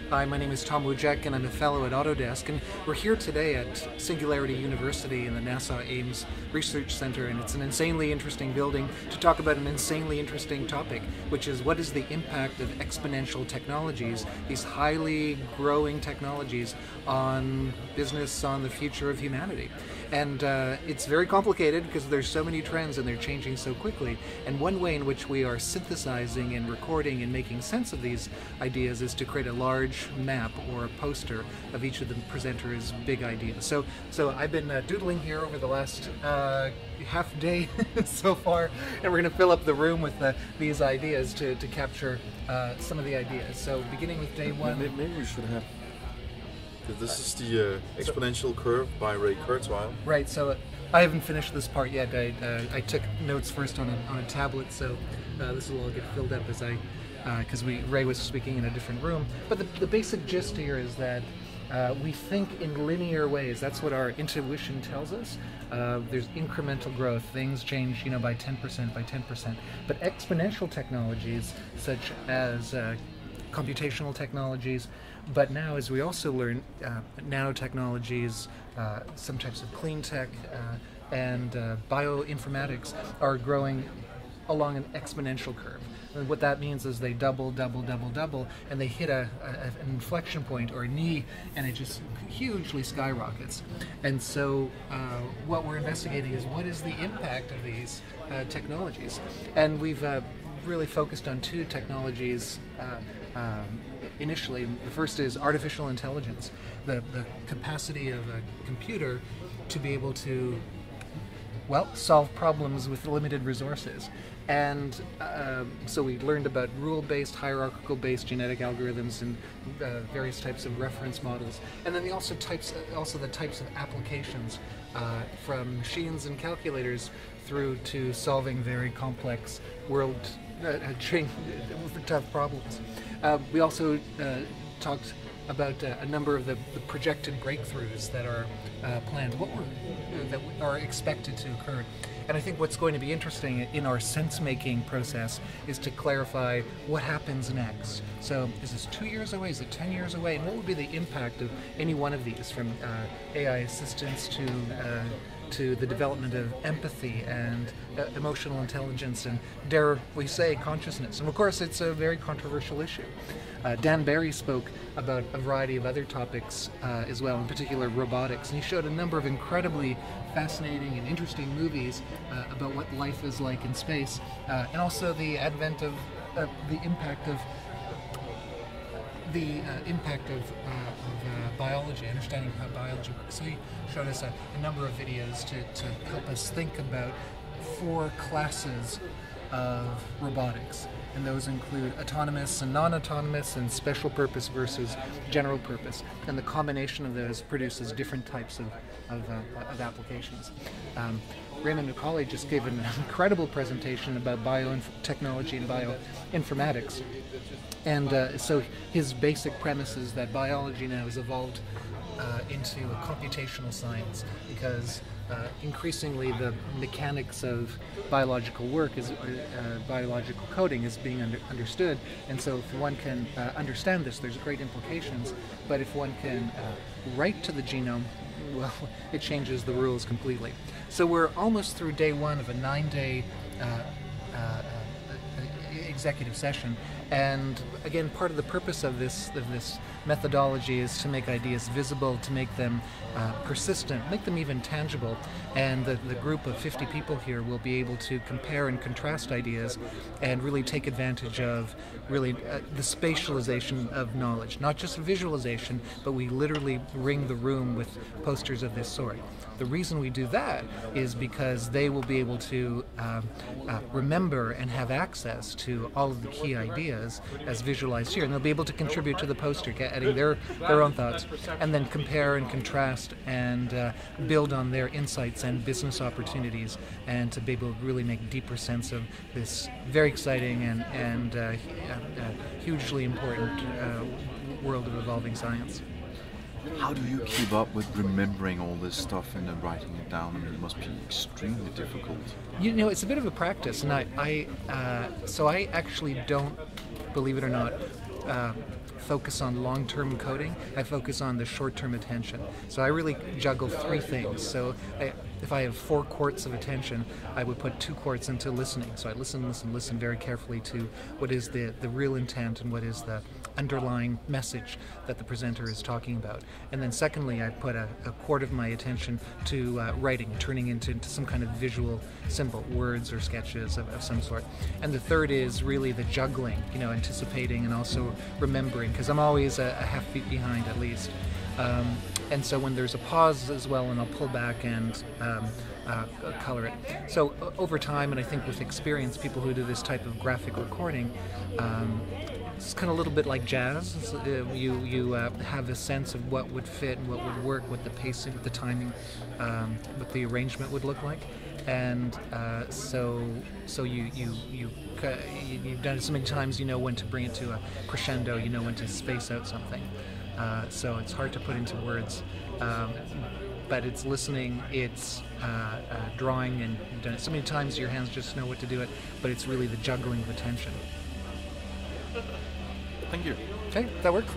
Hi, my name is Tom Wujek, and I'm a fellow at Autodesk, and we're here today at Singularity University in the NASA Ames Research Center, and it's an insanely interesting building to talk about an insanely interesting topic, which is what is the impact of exponential technologies, these highly growing technologies, on business, on the future of humanity. And it's very complicated because there's so many trends and they're changing so quickly, and one way in which we are synthesizing and recording and making sense of these ideas is to create a large map or a poster of each of the presenters' big ideas. So I've been doodling here over the last half day so far, and we're going to fill up the room with these ideas to capture some of the ideas. So beginning with day one. Maybe we should have. This is the exponential curve by Ray Kurzweil. Right. So I haven't finished this part yet. I took notes first on a tablet, so this will all get filled up as because Ray was speaking in a different room. But the basic gist here is that we think in linear ways. That's what our intuition tells us. There's incremental growth. Things change, by 10%, by 10%. But exponential technologies, such as computational technologies, but now, as we also learn, nanotechnologies, some types of clean tech, and bioinformatics are growing along an exponential curve. And what that means is they double, and they hit an inflection point or a knee, and it just hugely skyrockets. And so what we're investigating is what is the impact of these technologies. And we've really focused on two technologies initially. The first is artificial intelligence, the capacity of a computer to be able to, solve problems with limited resources. And so we learned about rule-based, hierarchical-based genetic algorithms and various types of reference models. And then also the types of applications from machines and calculators through to solving very complex tough problems. We also talked about a number of the projected breakthroughs that are planned, that are expected to occur. And I think what's going to be interesting in our sense-making process is to clarify what happens next. So is this 2 years away? Is it 10 years away? And what would be the impact of any one of these, from AI assistance to the development of empathy and emotional intelligence and, dare we say, consciousness. And of course, it's a very controversial issue. Dan Barry spoke about a variety of other topics as well, in particular robotics, and he showed a number of incredibly fascinating and interesting movies about what life is like in space, and also the advent of the impact of biology, understanding how biology works. So he showed us a number of videos to help us think about 4 classes of robotics. And those include autonomous and non-autonomous, and special purpose versus general purpose. And the combination of those produces different types of applications. Raymond McCauley just gave an incredible presentation about biotechnology and bioinformatics. And so his basic premise is that biology now has evolved into a computational science, because increasingly the mechanics of biological work, biological coding, is being understood. And so if one can understand this, there's great implications. But if one can write to the genome, well, it changes the rules completely. So we're almost through day 1 of a 9-day executive session. And again, part of the purpose of this methodology is to make ideas visible, to make them persistent, make them even tangible. And the group of 50 people here will be able to compare and contrast ideas and really take advantage of the spatialization of knowledge. Not just visualization, but we literally ring the room with posters of this sort. The reason we do that is because they will be able to remember and have access to all of the key ideas as visualized here, and they'll be able to contribute to the poster, adding their own thoughts, and then compare and contrast and build on their insights and business opportunities, and to be able to really make deeper sense of this very exciting and hugely important world of evolving science. How do you keep up with remembering all this stuff and then writing it down? I mean, it must be extremely difficult. It's a bit of a practice, and I actually don't, believe it or not, focus on long-term coding. I focus on the short-term attention. So I really juggle three things. So if I have 4 quarts of attention, I would put 2 quarts into listening. So I listen very carefully to what is the real intent and what is the underlying message that the presenter is talking about. And then secondly, I put a quart of my attention to writing, turning into some kind of visual symbol, words or sketches of some sort. And the third is really the juggling, anticipating and also remembering, because I'm always a half beat behind at least. And so when there's a pause as well, and I'll pull back and color it. So over time, and I think with experience, people who do this type of graphic recording, it's kind of a little bit like jazz. You have a sense of what would fit and what would work, what the pacing, what the timing, what the arrangement would look like. And so you've done it so many times, you know when to bring it to a crescendo, you know when to space out something. So it's hard to put into words, but it's listening, it's drawing, and you've done it so many times your hands just know what to do it, but it's really the juggling of attention. Thank you. Okay, that works.